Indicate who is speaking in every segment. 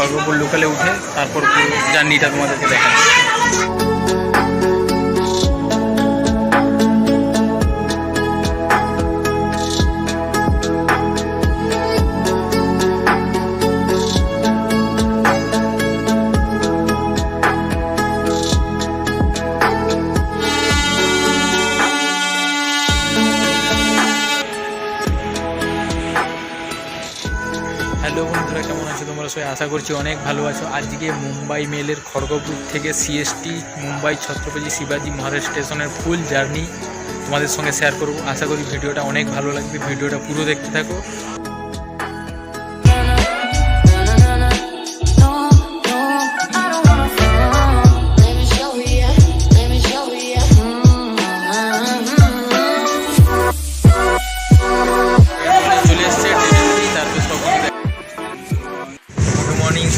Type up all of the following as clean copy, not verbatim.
Speaker 1: খড়গপুর লোকালে উঠে তারপর জার্নিটা তোমাদেরকে দেখাচ্ছি। হ্যালো বন্ধুরা, কেমন আছো তোমরা সবাই? আশা করছি অনেক ভালো আছো। আজকে মুম্বাই মেলের খড়গপুর থেকে সিএসটি মুম্বাই ছত্রপতি শিবাজি মহারাজ স্টেশনের ফুল জার্নি তোমাদের সঙ্গে শেয়ার করব। আশা করি ভিডিওটা অনেক ভালো লাগবে, ভিডিওটা পুরো দেখতে থাকো।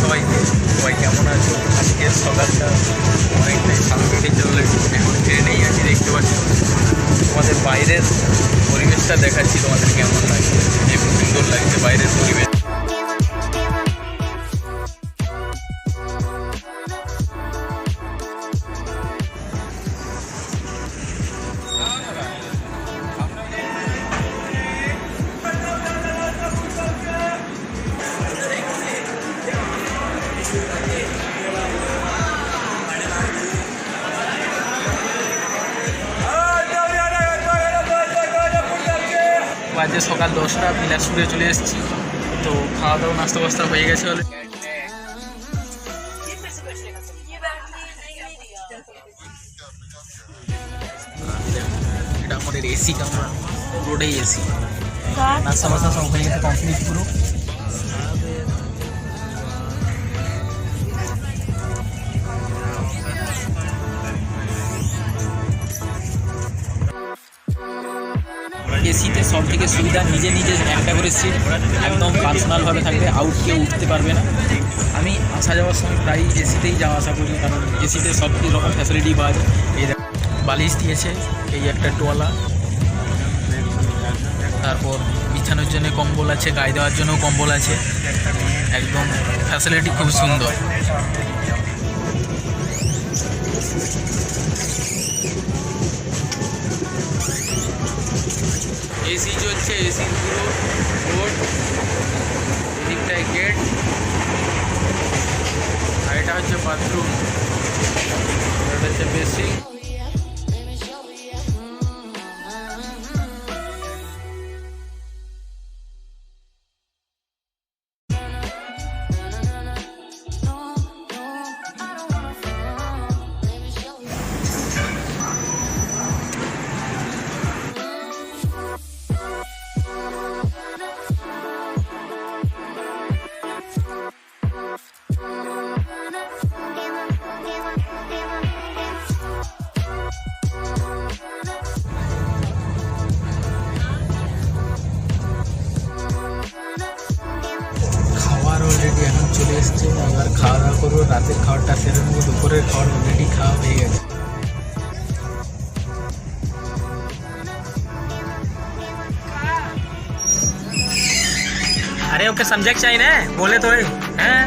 Speaker 1: সবাই কেমন আছো? আজকে সকালটা অনেকটাই ভালো কেটে চলে, এখন ট্রেনেই আছি। দেখতে পাচ্ছি তোমাদের বাইরের পরিবেশটা দেখাচ্ছি, তোমাদের কেমন লাগছে, খুব সুন্দর লাগছে বাইরের পরিবেশ। বাজে সকাল 10টা, বিলাসপুরে চলে এসেছি। তো খাওয়া দাওয়া নাস্তা বাস্তা হয়ে গেছে বলে এটা আমাদের এসি কামরা, পুরোটাই এসি। নাস্তা বাস্তা সব হয়ে গেছে কমপ্লিট পুরো। এসিতে সব থেকে সুবিধা, নিজে নিজে একটা করে সিট, একদম পার্সোনালভাবে থাকবে, আউট কেউ উঠতে পারবে না। আমি আসা যাওয়ার সময় প্রায় এসিতেই যাওয়া আসা করি, কারণ এসিতে সব রকম ফ্যাসিলিটি পাওয়া যায়। এই বালিশ দিয়েছে, এই একটা টোয়ালা, তারপর বিছানোর জন্য কম্বল আছে, গায়ে দেওয়ার জন্যও কম্বল আছে। একদম ফ্যাসিলিটি খুব সুন্দর। এসি চলছে, এসি পুরো বোর্ড, এদিকটায় গেট, আর এটা হচ্ছে বাথরুম, এটা হচ্ছে বেসিং। অলরেডি এখন চলে এসছে, এবার খাওয়া দাওয়া করবো। রাতের খাবারটা সেরে নেবো, দুপুরের খাবার অলরেডি খাওয়া হয়ে গেছে। আরে ওকে সমঝে চাই না, বলে তো হ্যাঁ।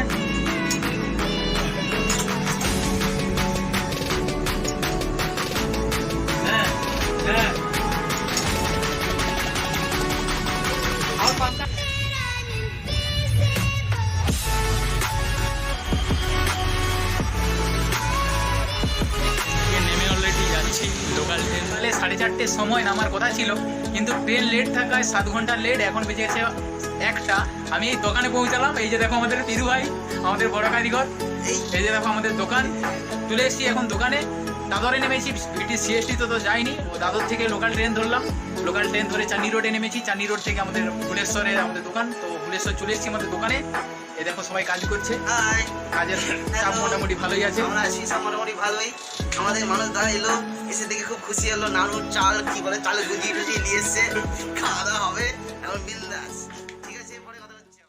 Speaker 1: লোকাল ট্রেন 4:30 সময় নামার কথা ছিল, কিন্তু ট্রেন লেট থাকায় 7 ঘন্টা লেট। এখন বেজে গেছে 1টা। আমি এই দোকানে পৌঁছালাম। এই যে দেখো আমাদের পিরু ভাই, আমাদের বড় কারিগর। এই যে দেখো আমাদের দোকান, চলে এসেছি এখন দোকানে। দাদরে নেমেছি, সিএসটি তো যাইনি, দাদর থেকে লোকাল ট্রেন ধরলাম। লোকাল ট্রেন ধরে চাঁদনি রোডে নেমেছি। চাঁদনি রোড থেকে আমাদের ভুলেশ্বরে আমাদের দোকান। তো ভুলেশ্বর চলে এসেছি আমাদের দোকানে। এই দেখো সবাই কাজ করছে, কাজের চাপ মোটামুটি ভালোই আছে।
Speaker 2: মোটামুটি ভালোই। আমাদের মানুষ দাঁড়া এলো, এসে দেখে খুব খুশি হলো। নানুর চাল কি বলে, চালে গুজিয়ে টুজিয়ে নিয়ে এসছে, খাওয়া দাওয়া হবে এখন বিন্দাস।